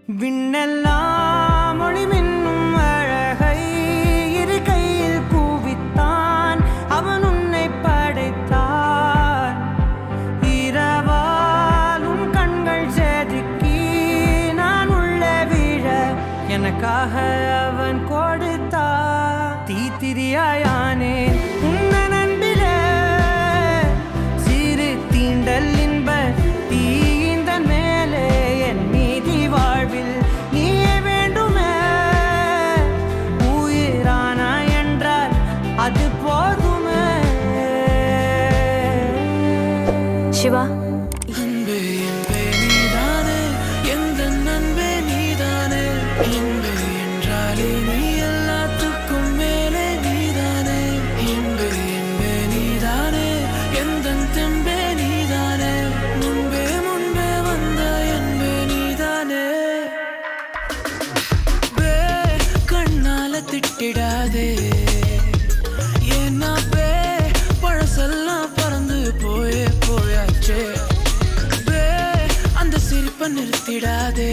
விண்ணெல்லாம் ஒளிமின்னும் அழகை இரு கையில் கூவித்தான் அவன் உன்னை படைத்தான். இரவால் உன் கண்கள் செதுக்கி நான் உள்ளே விழ எனக்காக அவன் கொடுத்தான். தீத்திரியாயானே உன்ன நண்பிலே சிறு தீண்டல் இன்ப தீந்தன் மேலே என் மீதி வாழ்வில் நீயே வேண்டுமே. உயிரானா என்றால் அது போதுமே. சிவா, அன்பே என்பே நீதானே எந்த நண்பே நீதானே. என்பே என்றாலே நீ எல்லாத்துக்கும் மேலே நீதானே. என்பே என்பே நீதானே எந்த தெம்பே நீதானே. முன்பே முன்பே வந்த என்பே நீதானே. பே கண்ணால திட்டிடாதே ஏன்னா பே பழசெல்லாம் பறந்து போயாச்சே. பே அந்த சிரிப்பை நிறுத்திடாதே.